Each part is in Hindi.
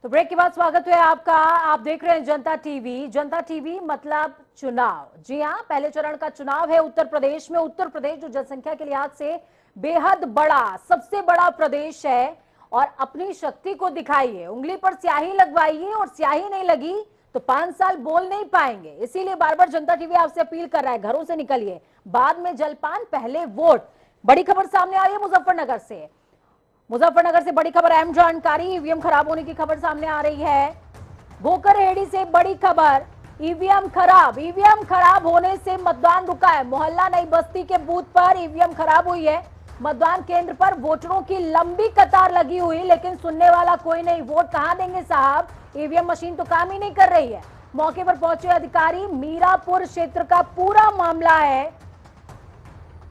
तो ब्रेक के बाद स्वागत है आपका। आप देख रहे हैं जनता टीवी। जनता टीवी मतलब चुनाव। जी हाँ, पहले चरण का चुनाव है उत्तर प्रदेश में। उत्तर प्रदेश जो जनसंख्या के लिहाज से बेहद बड़ा, सबसे बड़ा प्रदेश है और अपनी शक्ति को दिखाइए, उंगली पर स्याही लगवाइए और स्याही नहीं लगी तो 5 साल बोल नहीं पाएंगे। इसीलिए बार बार जनता टीवी आपसे अपील कर रहा है, घरों से निकलिए, बाद में जलपान, पहले वोट। बड़ी खबर सामने आ रही है मुजफ्फरनगर से। मुजफ्फरनगर से बड़ी खबर, अहम जानकारी, ईवीएम खराब होने की खबर सामने आ रही है। भोकरहेड़ी से बड़ी खबर, ईवीएम खराब होने से मतदान रुका है। मोहल्ला नई बस्ती के बूथ पर ईवीएम खराब हुई है। मतदान केंद्र पर वोटरों की लंबी कतार लगी हुई, लेकिन सुनने वाला कोई नहीं। वोट कहां देंगे साहब, ईवीएम मशीन तो काम ही नहीं कर रही है। मौके पर पहुंचे अधिकारी, मीरापुर क्षेत्र का पूरा मामला है।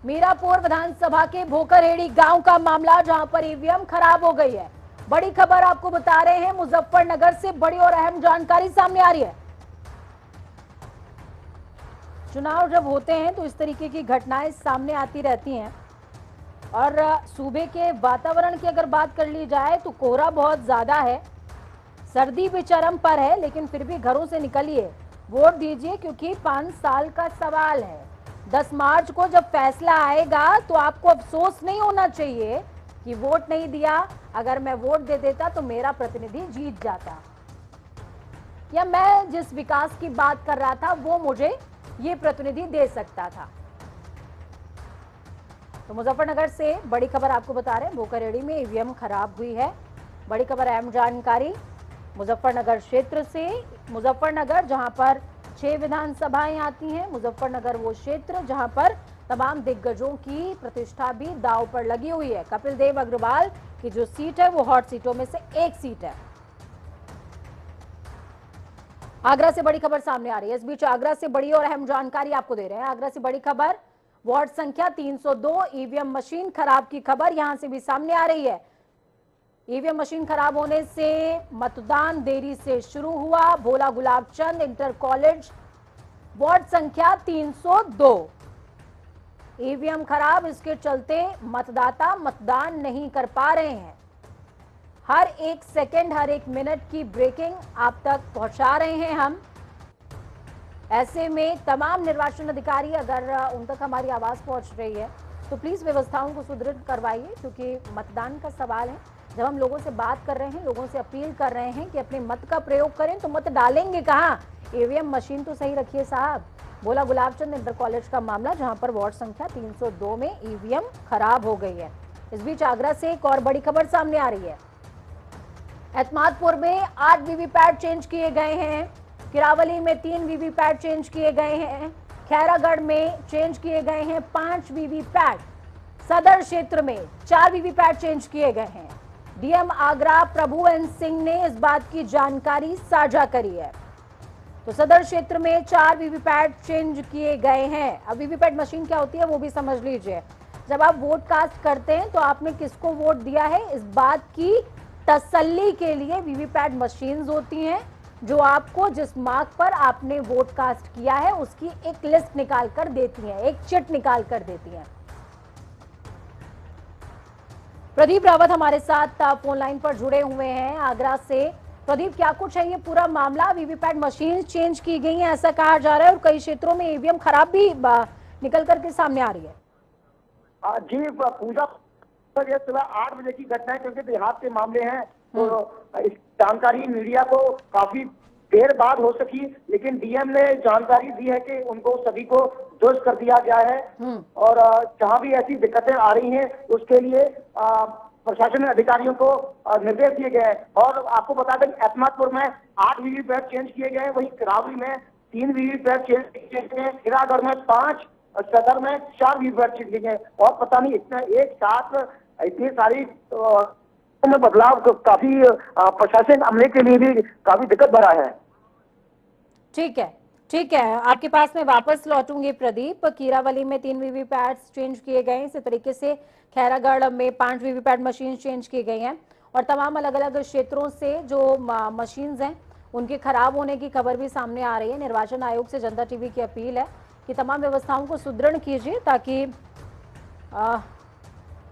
मीरापुर विधानसभा के भोकरहेड़ी गांव का मामला, जहां पर ईवीएम खराब हो गई है। बड़ी खबर आपको बता रहे हैं, मुजफ्फरनगर से बड़ी और अहम जानकारी सामने आ रही है। चुनाव जब होते हैं तो इस तरीके की घटनाएं सामने आती रहती हैं। और सूबे के वातावरण की अगर बात कर ली जाए तो कोहरा बहुत ज्यादा है, सर्दी भी चरम पर है, लेकिन फिर भी घरों से निकलिए, वोट दीजिए, क्योंकि 5 साल का सवाल है। 10 मार्च को जब फैसला आएगा तो आपको अफसोस नहीं होना चाहिए कि वोट नहीं दिया। अगर मैं वोट दे देता तो मेरा प्रतिनिधि जीत जाता, या मैं जिस विकास की बात कर रहा था वो मुझे ये प्रतिनिधि दे सकता था। तो मुजफ्फरनगर से बड़ी खबर आपको बता रहे हैं, भोकरहेड़ी में ईवीएम खराब हुई है। बड़ी खबर, अहम जानकारी मुजफ्फरनगर क्षेत्र से। मुजफ्फरनगर जहां पर 6 विधानसभाएं आती हैं, मुजफ्फरनगर वो क्षेत्र जहां पर तमाम दिग्गजों की प्रतिष्ठा भी दांव पर लगी हुई है। कपिल देव अग्रवाल की जो सीट है वो हॉट सीटों में से एक सीट है। आगरा से बड़ी खबर सामने आ रही है। इस बीच आगरा से बड़ी और अहम जानकारी आपको दे रहे हैं। आगरा से बड़ी खबर, वार्ड संख्या 302 ईवीएम मशीन खराब की खबर यहां से भी सामने आ रही है। ईवीएम मशीन खराब होने से मतदान देरी से शुरू हुआ। भोला गुलाबचंद इंटर कॉलेज, वार्ड संख्या 302। ईवीएम खराब, इसके चलते मतदाता मतदान नहीं कर पा रहे हैं। हर एक सेकंड, हर एक मिनट की ब्रेकिंग आप तक पहुंचा रहे हैं हम। ऐसे में तमाम निर्वाचन अधिकारी, अगर उन तक हमारी आवाज पहुंच रही है तो प्लीज व्यवस्थाओं को सुदृढ़ करवाइए, क्योंकि मतदान का सवाल है। जब हम लोगों से बात कर रहे हैं, लोगों से अपील कर रहे हैं कि अपने मत का प्रयोग करें, तो मत डालेंगे कहां? ईवीएम मशीन तो सही रखिए साहब। बोला गुलाबचंद इंटर कॉलेज का मामला, जहां पर वार्ड संख्या 302 में ईवीएम खराब हो गई है। इस बीच आगरा से एक और बड़ी खबर सामने आ रही है। एतमादपुर में 8 वीवीपैट चेंज किए गए हैं। किरावली में 3 वीवीपैट चेंज किए गए हैं। खैरागढ़ में चेंज किए गए हैं 5 वीवीपैट। सदर क्षेत्र में 4 वीवीपैट चेंज किए गए हैं। डीएम आगरा प्रभु एन सिंह ने इस बात की जानकारी साझा करी है। तो सदर क्षेत्र में 4 वीवीपैट चेंज किए गए हैं। अब वीवीपैट मशीन क्या होती है वो भी समझ लीजिए। जब आप वोट कास्ट करते हैं तो आपने किसको वोट दिया है, इस बात की तसल्ली के लिए वीवीपैट मशीन्स होती हैं, जो आपको जिस मार्क पर आपने वोट कास्ट किया है उसकी एक लिस्ट निकाल कर देती हैं, एक चिट निकाल कर देती हैं। प्रदीप रावत हमारे साथ फोन लाइन पर जुड़े हुए हैं आगरा से। प्रदीप, क्या कुछ है ये पूरा मामला? वीवीपैट मशीन चेंज की गई है ऐसा कहा जा रहा है, और कई क्षेत्रों में ईवीएम खराब भी निकल करके सामने आ रही है। जी, पूजा ये सुबह 8 बजे की घटना है, क्योंकि देहात के मामले हैं तो इस जानकारी मीडिया को काफी देर बाद हो सकी, लेकिन डीएम ने जानकारी दी है कि उनको सभी को दुरुस्त कर दिया गया है। और जहां भी ऐसी दिक्कतें आ रही हैं उसके लिए प्रशासन अधिकारियों को निर्देश दिए गए हैं। और आपको बता दें, एतमादपुर में 8 वीवीपैट चेंज किए गए, वहीं किरावली में 3 वीवीपैट चेंज किए गए, खैरागढ़ में 5, सदर में 4 वीवीपैट चेंज किए गए। और पता नहीं इतना एक साथ इतनी सारी में बदलाव काफी प्रशासन अमले के लिए भी काफी दिक्कत भरा है। ठीक है, ठीक है, आपके पास में वापस लौटूंगी प्रदीप। कीरावली में 3 वीवीपैट चेंज किए गए, इसी तरीके से खैरागढ़ में 5 वीवीपैट मशीन चेंज की गई हैं। और तमाम अलग अलग क्षेत्रों से जो मशीन्स हैं उनके खराब होने की खबर भी सामने आ रही है। निर्वाचन आयोग से जनता टीवी की अपील है कि तमाम व्यवस्थाओं को सुदृढ़ कीजिए, ताकि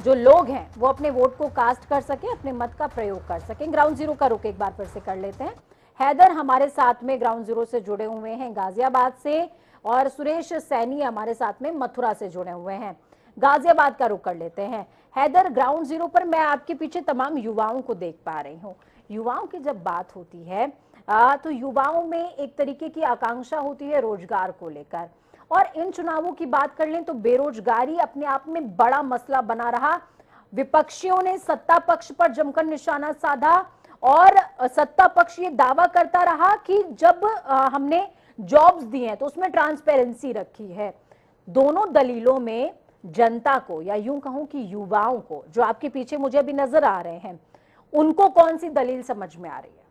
जो लोग हैं वो अपने वोट को कास्ट कर सके, अपने मत का प्रयोग कर सकें। ग्राउंड जीरो का रुख एक बार फिर से कर लेते हैं। हैदर हमारे साथ में ग्राउंड जीरो से जुड़े हुए हैं गाजियाबाद से, और सुरेश सैनी हमारे साथ में मथुरा से जुड़े हुए हैं। गाजियाबाद का रुख कर लेते हैं। हैदर, ग्राउंड जीरो पर मैं आपके पीछे तमाम युवाओं को देख पा रही हूँ। युवाओं की जब बात होती है तो युवाओं में एक तरीके की आकांक्षा होती है रोजगार को लेकर, और इन चुनावों की बात कर लें तो बेरोजगारी अपने आप में बड़ा मसला बना रहा। विपक्षियों ने सत्ता पक्ष पर जमकर निशाना साधा, और सत्ता पक्ष ये दावा करता रहा कि जब हमने जॉब्स दी हैं तो उसमें ट्रांसपेरेंसी रखी है। दोनों दलीलों में जनता को, या यूं कहूं कि युवाओं को, जो आपके पीछे मुझे अभी नजर आ रहे हैं, उनको कौन सी दलील समझ में आ रही है?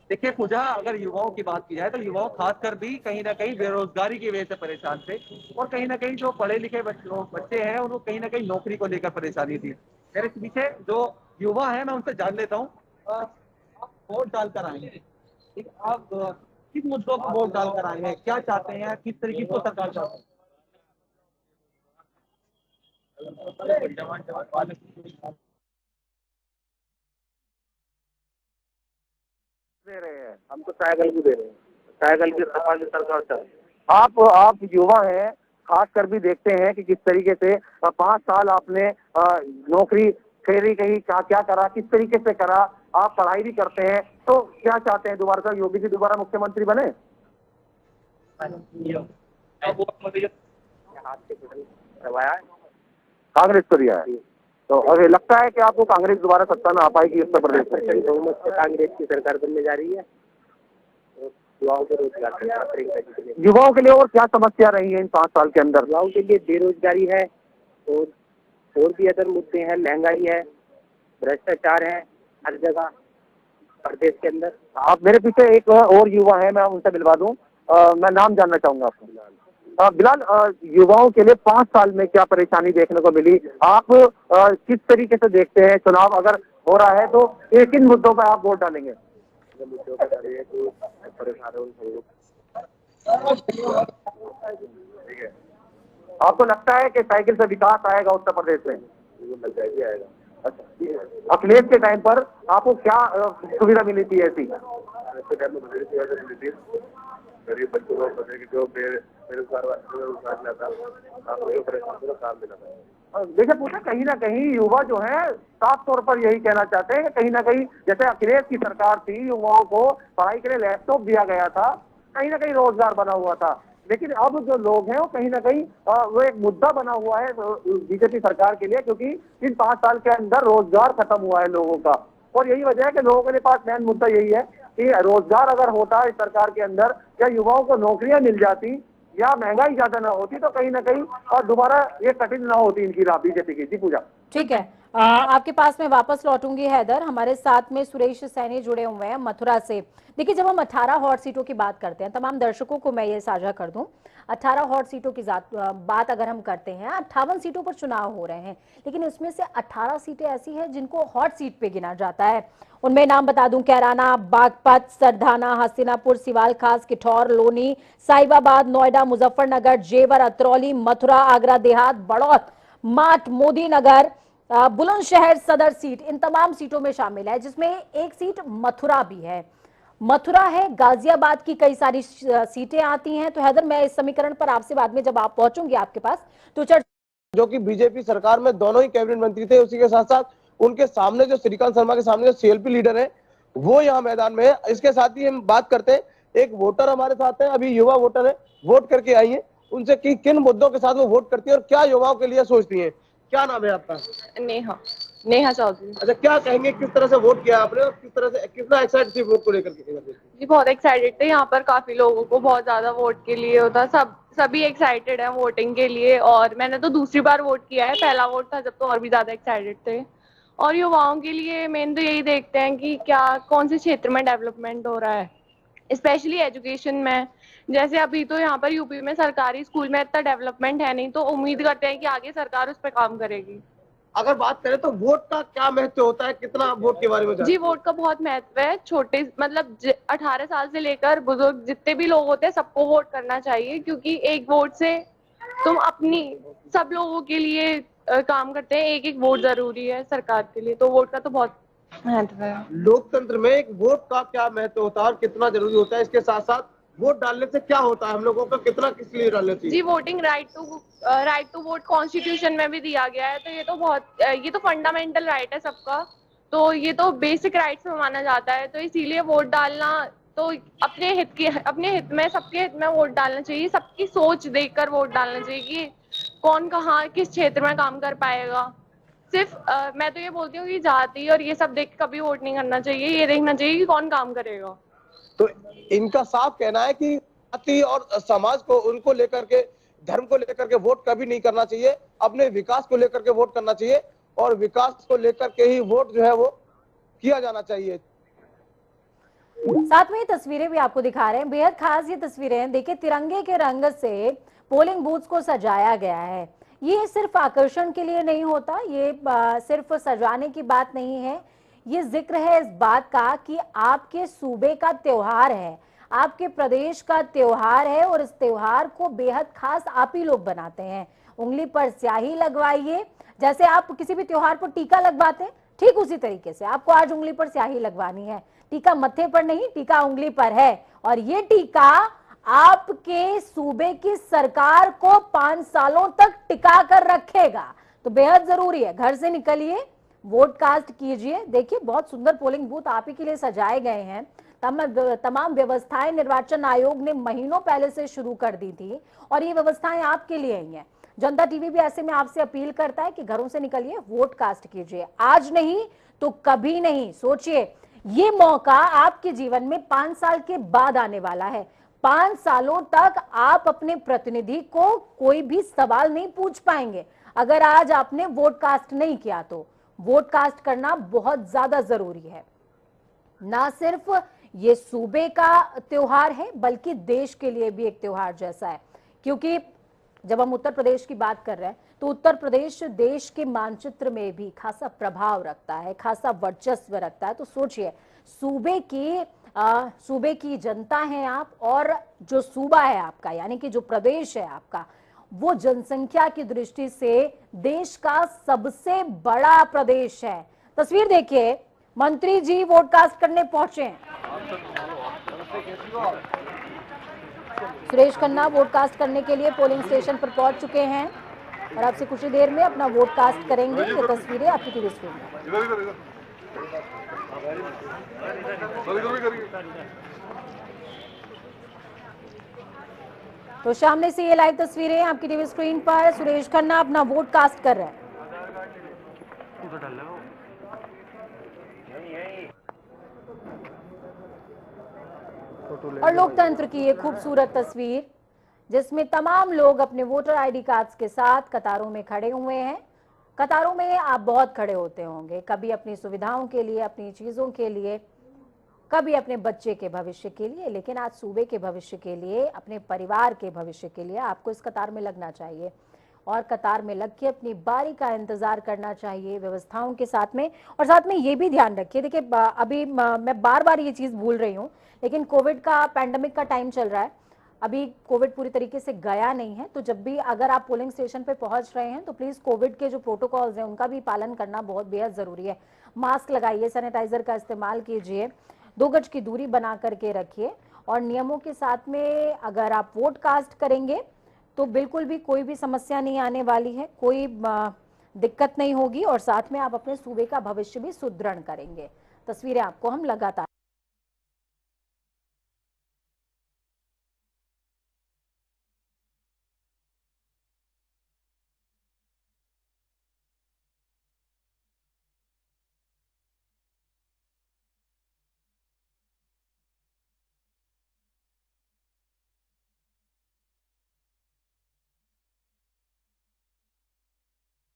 देखिए पूजा, अगर युवाओं की बात की जाए तो युवाओं खासकर भी कहीं ना कहीं बेरोजगारी की वजह से परेशान थे, और कहीं ना कहीं जो पढ़े लिखे बच्चे हैं उनको कहीं ना कहीं नौकरी को लेकर परेशानी थी। मेरे पीछे जो युवा है मैं उनसे जान लेता हूँ। आप वोट डालकर आए हैं, ठीक, आप किस मुद्दों पर वोट डालकर आए हैं, क्या चाहते हैं, किस तरीके को सरकार चाहते हैं? दे रहे हैं, हम तो साइकिल भी दे रहे हैं, साइकिल की सरकार चल। आप युवा हैं, खास कर भी देखते हैं कि किस तरीके से 5 साल आपने नौकरी फेरी कहीं क्या करा, किस तरीके से करा। आप पढ़ाई भी करते हैं, तो क्या चाहते हैं दोबारा का योगी जी दोबारा मुख्यमंत्री बने? कांग्रेस को दिया है, तो अभी लगता है कि आपको कांग्रेस दोबारा सत्ता में आ पाएगी उत्तर प्रदेश में? बहुमत से कांग्रेस की सरकार बनने जा रही है। युवाओं के रोजगार, युवाओं के लिए और क्या समस्या रही है इन 5 साल के अंदर? युवाओं के लिए बेरोजगारी है, और भी अदर मुद्दे हैं, महंगाई है, भ्रष्टाचार है हर जगह प्रदेश के अंदर। आप मेरे पीछे एक और युवा है, मैं उनसे मिलवा दूं। मैं नाम जानना चाहूंगा आपको। बिलाल, युवाओं के लिए 5 साल में क्या परेशानी देखने को मिली? आप किस तरीके से देखते हैं चुनाव अगर हो रहा है तो किन मुद्दों पर आप वोट डालेंगे? मुद्दों पर डालिए तो ठीक है। आपको लगता है कि साइकिल से विकास आएगा उत्तर प्रदेश में? आएगा। अच्छा, अखिलेश के टाइम पर आपको क्या सुविधा मिली थी ऐसी? गरीब बच्चों को जो देखिए पूछा, कहीं ना कहीं युवा जो है साफ तौर पर यही कहना चाहते हैं कि कहीं ना कहीं जैसे अखिलेश की सरकार थी, युवाओं को पढ़ाई के लिए लैपटॉप दिया गया था, कहीं ना कहीं रोजगार बना हुआ था। लेकिन अब जो लोग हैं वो कहीं ना कहीं वो एक मुद्दा बना हुआ है बीजेपी सरकार के लिए, क्योंकि इन 5 साल के अंदर रोजगार खत्म हुआ है लोगों का। और यही वजह है कि लोगों के पास मेन मुद्दा यही है कि रोजगार अगर होता इस सरकार के अंदर, या युवाओं को नौकरियां मिल जाती, या महंगाई ज्यादा ना होती, तो कहीं ना कहीं और दोबारा ये कठिन ना होती इनकी राह बीजेपी की। जी पूजा। ठीक है, आपके पास में वापस लौटूंगी हैदर। हमारे साथ में सुरेश सैनी जुड़े हुए हैं मथुरा से। देखिए, जब हम 18 हॉट सीटों की बात करते हैं, तमाम दर्शकों को मैं ये साझा कर दूं, 18 हॉट सीटों की बात अगर हम करते हैं, 58 सीटों पर चुनाव हो रहे हैं, लेकिन इसमें से 18 सीटें ऐसी हैं जिनको हॉट सीट पे गिना जाता है। उनमें नाम बता दूं, कैराना, बागपत, सरधाना, हस्तिनापुर, सिवाल खास, किठौर, लोनी, साहिबाबाद, नोएडा, मुजफ्फरनगर, जेवर, अतरौली, मथुरा, आगरा देहात, बड़ौत, माठ, मोदी नगर, बुलंदशहर सदर सीट इन तमाम सीटों में शामिल है, जिसमें एक सीट मथुरा भी है। मथुरा है, गाजियाबाद की कई सारी सीटें आती हैं। तो हैदर, मैं इस समीकरण पर आपसे बाद में जब आप पहुंचूंगी आपके पास तो चर्चा। जो कि बीजेपी सरकार में दोनों ही कैबिनेट मंत्री थे, उसी के साथ साथ उनके सामने जो श्रीकांत शर्मा के सामने जो सीएलपी लीडर है वो यहाँ मैदान में है। इसके साथ ही हम बात करते हैं, एक वोटर हमारे साथ है, अभी युवा वोटर है, वोट करके आई है, उनसे कि किन मुद्दों के साथ वो वोट करती है और क्या युवाओं के लिए सोचती है। क्या नाम है आपका? नेहा चौधरी। अच्छा, क्या कहेंगे, किस तरह से वोट किया आपने और किस तरह से, कितना एक्साइटेड थी वोट को लेकर के? जी बहुत एक्साइटेड थे, यहाँ पर काफी लोगों को बहुत ज्यादा वोट के लिए होता, सभी एक्साइटेड हैं वोटिंग के लिए। और मैंने तो दूसरी बार वोट किया है, पहला वोट था जब तो और भी ज्यादा एक्साइटेड थे। और युवाओं के लिए मेन तो यही देखते हैं कि क्या कौन से क्षेत्र में डेवलपमेंट हो रहा है, स्पेशली एजुकेशन में। जैसे अभी तो यहाँ पर यूपी में सरकारी स्कूल में इतना डेवलपमेंट है नहीं, तो उम्मीद करते हैं कि आगे सरकार उस पर काम करेगी। अगर बात करें तो वोट का क्या महत्व होता है, कितना वोट के बारे में जानते हैं? जी वोट का बहुत महत्व है। छोटे मतलब 18 साल से लेकर बुजुर्ग जितने भी लोग होते हैं सबको वोट करना चाहिए, क्योंकि एक वोट से तुम अपनी सब लोगों के लिए काम करते हैं, एक एक वोट जरूरी है सरकार के लिए, तो वोट का तो बहुत महत्व है। लोकतंत्र में एक वोट का क्या महत्व होता है और कितना जरूरी होता है, इसके साथ साथ वोट डालने से क्या होता है, हम लोगों का कितना किस लिए डालना चाहिए? जी, voting right to vote constitution में भी दिया गया है, तो ये तो फंडामेंटल राइट है सबका, तो ये तो बेसिक राइट्स में माना जाता है, तो इसीलिए वोट डालना तो अपने हित में, सबके हित में वोट डालना चाहिए। सबकी सोच देखकर वोट डालना चाहिए कि कौन कहाँ किस क्षेत्र में काम कर पाएगा। सिर्फ मैं तो ये बोलती हूँ कि जाति और ये सब देख के कभी वोट नहीं करना चाहिए, ये देखना चाहिए कि कौन काम करेगा। तो इनका साफ कहना है कि जाति और समाज को, उनको लेकर के, धर्म को लेकर के वोट कभी नहीं करना चाहिए, अपने विकास को लेकर के वोट करना चाहिए और विकास को लेकर के ही वोट जो है वो किया जाना चाहिए। साथ में ये तस्वीरें भी आपको दिखा रहे हैं, बेहद खास ये तस्वीरें हैं। देखिए, तिरंगे के रंग से पोलिंग बूथ्स को सजाया गया है। ये सिर्फ आकर्षण के लिए नहीं होता, ये सिर्फ सजाने की बात नहीं है, ये जिक्र है इस बात का कि आपके सूबे का त्योहार है, आपके प्रदेश का त्योहार है और इस त्योहार को बेहद खास आप ही लोग बनाते हैं। उंगली पर स्याही लगवाइए, जैसे आप किसी भी त्योहार पर टीका लगवाते हैं, ठीक उसी तरीके से आपको आज उंगली पर स्याही लगवानी है। टीका मत्थे पर नहीं, टीका उंगली पर है और ये टीका आपके सूबे की सरकार को 5 सालों तक टिका कर रखेगा। तो बेहद जरूरी है, घर से निकलिए, वोट कास्ट कीजिए। देखिए, बहुत सुंदर पोलिंग बूथ आप ही के लिए सजाए गए हैं। तमाम व्यवस्थाएं निर्वाचन आयोग ने महीनों पहले से शुरू कर दी थी और ये व्यवस्थाएं आपके लिए ही हैं। जनता टीवी भी ऐसे में आपसे अपील करता है कि घरों से निकलिए, वोट कास्ट कीजिए। आज नहीं तो कभी नहीं। सोचिए, ये मौका आपके जीवन में 5 साल के बाद आने वाला है। 5 सालों तक आप अपने प्रतिनिधि को कोई भी सवाल नहीं पूछ पाएंगे अगर आज आपने वोट कास्ट नहीं किया। तो वोट कास्ट करना बहुत ज्यादा जरूरी है। ना सिर्फ ये सूबे का त्योहार है बल्कि देश के लिए भी एक त्योहार जैसा है, क्योंकि जब हम उत्तर प्रदेश की बात कर रहे हैं तो उत्तर प्रदेश देश के मानचित्र में भी खासा प्रभाव रखता है, खासा वर्चस्व रखता है। तो सोचिए, सूबे की जनता है आप, और जो सूबा है आपका यानी कि जो प्रदेश है आपका, वो जनसंख्या की दृष्टि से देश का सबसे बड़ा प्रदेश है। तस्वीर देखिए, मंत्री जी वोट कास्ट करने पहुंचे हैं। सुरेश खन्ना वोट कास्ट करने के लिए पोलिंग स्टेशन पर पहुंच चुके हैं और आपसे कुछ ही देर में अपना वोट कास्ट करेंगे। ये तस्वीरें आपकी टीवी स्क्रीन पर। तो सामने से ये लाइव तस्वीरें आपकी टीवी स्क्रीन पर, सुरेश खन्ना अपना वोट कास्ट कर रहे हैं। और लोकतंत्र की ये खूबसूरत तस्वीर जिसमें तमाम लोग अपने वोटर आईडी कार्ड्स के साथ कतारों में खड़े हुए हैं। कतारों में आप बहुत खड़े होते होंगे, कभी अपनी सुविधाओं के लिए, अपनी चीजों के लिए, कभी अपने बच्चे के भविष्य के लिए, लेकिन आज सूबे के भविष्य के लिए, अपने परिवार के भविष्य के लिए आपको इस कतार में लगना चाहिए और कतार में लग के अपनी बारी का इंतजार करना चाहिए व्यवस्थाओं के साथ में। और साथ में ये भी ध्यान रखिए, देखिए अभी मैं बार बार ये चीज भूल रही हूँ, लेकिन कोविड का पैंडेमिक का टाइम चल रहा है, अभी कोविड पूरी तरीके से गया नहीं है। तो जब भी अगर आप पोलिंग स्टेशन पे पहुंच रहे हैं तो प्लीज कोविड के जो प्रोटोकॉल्स हैं उनका भी पालन करना बहुत बेहद जरूरी है। मास्क लगाइए, सैनिटाइजर का इस्तेमाल कीजिए, 2 गज की दूरी बना करके रखिए और नियमों के साथ में अगर आप वोट कास्ट करेंगे तो बिल्कुल भी कोई भी समस्या नहीं आने वाली है, कोई दिक्कत नहीं होगी और साथ में आप अपने सूबे का भविष्य भी सुदृढ़ करेंगे। तस्वीरें आपको हम लगातार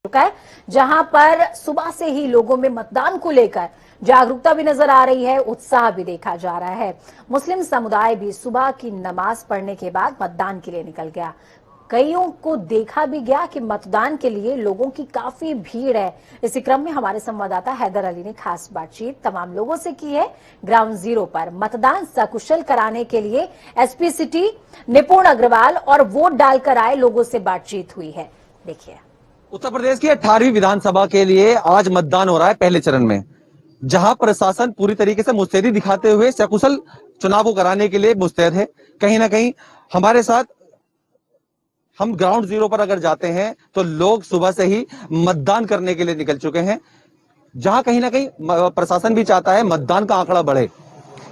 है, जहां पर सुबह से ही लोगों में मतदान को लेकर जागरूकता भी नजर आ रही है, उत्साह भी देखा जा रहा है। मुस्लिम समुदाय भी सुबह की नमाज पढ़ने के बाद मतदान के लिए निकल गया। कईयों को देखा भी गया कि मतदान के लिए लोगों की काफी भीड़ है। इसी क्रम में हमारे संवाददाता हैदर अली ने खास बातचीत तमाम लोगों से की है। ग्राउंड जीरो पर मतदान सकुशल कराने के लिए एसपी सिटी निपुण अग्रवाल और वोट डालकर आए लोगों से बातचीत हुई है, देखिए। उत्तर प्रदेश की 18वीं विधानसभा के लिए आज मतदान हो रहा है पहले चरण में, जहां प्रशासन पूरी तरीके से मुस्तैदी दिखाते हुए सकुशल चुनाव को कराने के लिए मुस्तैद है। कहीं ना कहीं हमारे साथ हम ग्राउंड जीरो पर अगर जाते हैं तो लोग सुबह से ही मतदान करने के लिए निकल चुके हैं, जहां कहीं ना कहीं प्रशासन भी चाहता है मतदान का आंकड़ा बढ़े।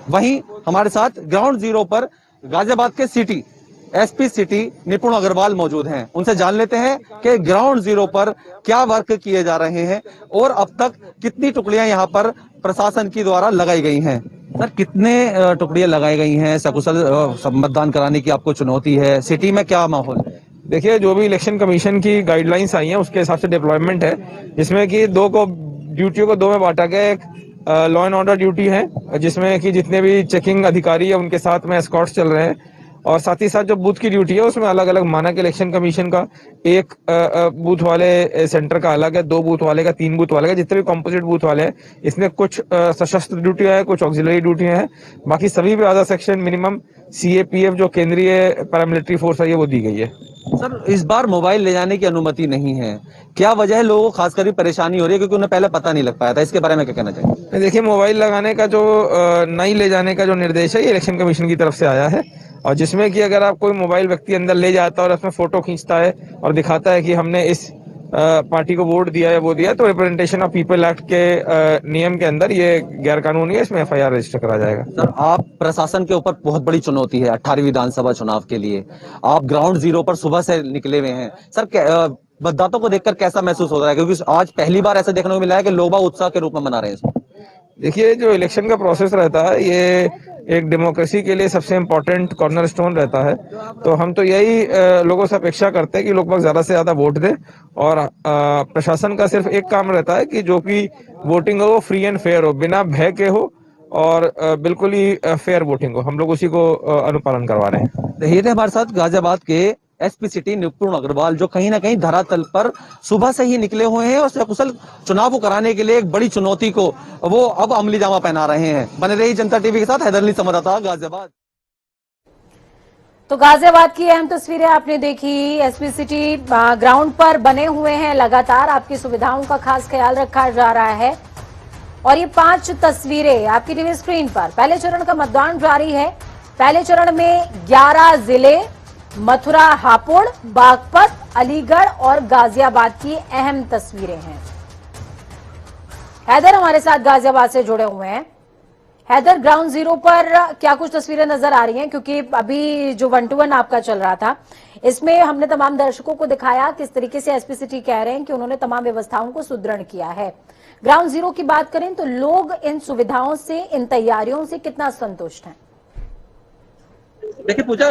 वहीं हमारे साथ ग्राउंड जीरो पर गाजियाबाद के सिटी एसपी सिटी निपुण अग्रवाल मौजूद हैं। उनसे जान लेते हैं कि ग्राउंड जीरो पर क्या वर्क किए जा रहे हैं और अब तक कितनी टुकड़ियां यहां पर प्रशासन की द्वारा लगाई गई हैं। सर, कितने टुकड़ियां लगाई गई हैं? सकुशल मतदान कराने की आपको चुनौती है, सिटी में क्या माहौल है? देखिए, जो भी इलेक्शन कमीशन की गाइडलाइंस आई हैं उसके हिसाब से डिप्लॉयमेंट है, जिसमें कि ड्यूटियों को दो में बांटा गया। एक लॉ एंड ऑर्डर ड्यूटी है, जिसमें कि जितने भी चेकिंग अधिकारी है उनके साथ में एस्कॉर्ट्स चल रहे हैं, और साथ ही साथ जो बूथ की ड्यूटी है उसमें अलग अलग मानक इलेक्शन कमीशन का एक बूथ वाले सेंटर का अलग है, 2 बूथ वाले का, 3 बूथ वाले का, जितने भी कॉम्पोजिट बूथ वाले हैं इसमें कुछ सशस्त्र ड्यूटियां है, कुछ ऑक्सिलरी ड्यूटियां हैं। बाकी सभी पे आधा सेक्शन मिनिमम सीएपीएफ जो केंद्रीय पैरामिलिट्री फोर्स है वो दी गई है। सर, इस बार मोबाइल ले जाने की अनुमति नहीं है, क्या वजह है? लोगों को खासकर परेशानी हो रही है क्योंकि उन्हें पहले पता नहीं लग पाया था। इसके बारे में क्या कहना चाहिए? देखिए, मोबाइल लगाने का जो नहीं ले जाने का जो निर्देश है ये इलेक्शन कमीशन की तरफ से आया है, और जिसमें कि अगर आप कोई मोबाइल व्यक्ति अंदर ले जाता है और उसमें फोटो खींचता है और दिखाता है कि हमने इस पार्टी को वोट दिया है वो दिया, तो रिप्रेजेंटेशन ऑफ पीपल एक्ट के नियम के अंदर ये गैर कानूनी है, इसमें एफआईआर रजिस्टर करा जाएगा। सर, आप प्रशासन के ऊपर बहुत बड़ी चुनौती है 18वीं विधानसभा चुनाव के लिए। आप ग्राउंड जीरो पर सुबह से निकले हुए हैं। सर, मतदाताओं को देखकर कैसा महसूस हो रहा है? क्योंकि आज पहली बार ऐसा देखने को मिला है कि लोग उत्साह के रूप में मना रहे हैं इसको। देखिए, जो इलेक्शन का प्रोसेस रहता है ये एक डेमोक्रेसी के लिए सबसे इम्पोर्टेंट कॉर्नरस्टोन रहता है, तो हम तो यही लोगों से अपेक्षा करते हैं कि लोग ज्यादा से ज्यादा वोट दें, और प्रशासन का सिर्फ एक काम रहता है कि जो कि वोटिंग हो वो फ्री एंड फेयर हो, बिना भय के हो, और बिल्कुल ही फेयर वोटिंग हो। हम लोग उसी को अनुपालन करवा रहे हैं। ये थे हमारे साथ गाजियाबाद के एसपी सिटी निपुण अग्रवाल, जो कहीं ना कहीं धरातल पर सुबह से ही निकले हुए हैं और सकुशल चुनाव को कराने के लिए एक बड़ी चुनौती को वो अब अमली जामा पहना रहे हैं। बने रही जनता टीवी के साथ, हैदर अली संवाददाता, गाजियाबाद। तो गाजियाबाद की अहम तस्वीरें आपने देखी। एसपी सिटी ग्राउंड पर बने हुए हैं, लगातार आपकी सुविधाओं का खास ख्याल रखा जा रहा है। और ये 5 तस्वीरें आपकी टीवी स्क्रीन पर। पहले चरण का मतदान जारी है। पहले चरण में 11 जिले मथुरा, हापुड़, बागपत, अलीगढ़ और गाजियाबाद की अहम तस्वीरें हैं। हैदर हमारे साथ गाजियाबाद से जुड़े हुए हैं। हैदर, ग्राउंड जीरो पर क्या कुछ तस्वीरें नजर आ रही हैं? क्योंकि अभी जो 1-to-1 आपका चल रहा था, इसमें हमने तमाम दर्शकों को दिखाया किस तरीके से एसपी सिटी कह रहे हैं कि उन्होंने तमाम व्यवस्थाओं को सुदृढ़ किया है। ग्राउंड जीरो की बात करें तो लोग इन सुविधाओं से, इन तैयारियों से कितना संतुष्ट हैं? देखिए पूजा,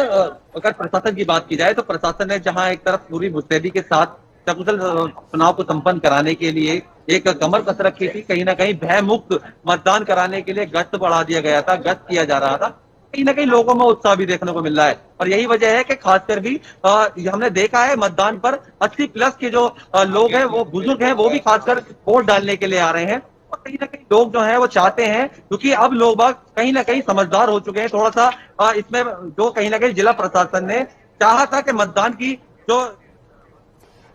अगर प्रशासन की बात की जाए तो प्रशासन ने जहां एक तरफ पूरी मुस्तैदी के साथ सकुशल चुनाव को संपन्न कराने के लिए एक कमर कस रखी थी, कहीं ना कहीं भय मुक्त मतदान कराने के लिए गश्त बढ़ा दिया गया था, गश्त किया जा रहा था। कहीं ना कहीं लोगों में उत्साह भी देखने को मिल रहा है, और यही वजह है कि खासकर भी हमने देखा है मतदान पर 80+ के जो लोग हैं, वो बुजुर्ग हैं, वो भी खासकर वोट डालने के लिए आ रहे हैं। और कहीं ना कहीं लोग जो है वो चाहते हैं, क्योंकि अब लोग कहीं ना कहीं समझदार हो चुके हैं थोड़ा सा। इसमें जो कहीं ना कहीं जिला प्रशासन ने चाहा था कि मतदान की जो।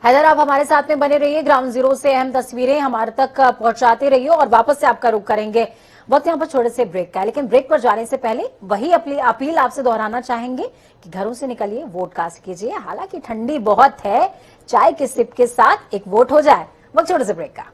हैदर, आप हमारे साथ में बने रहिए, ग्राउंड जीरो से अहम तस्वीरें हमारे तक पहुंचाते रहिए और वापस से आपका रुख करेंगे। वक्त यहाँ पर छोटे से ब्रेक का है, लेकिन ब्रेक पर जाने से पहले वही अपील आपसे दोहराना चाहेंगे कि घरों से निकलिए, वोट कास्ट कीजिए। हालांकि ठंडी बहुत है, चाय के सिप के साथ एक वोट हो जाए। वक्त छोटे से ब्रेक का।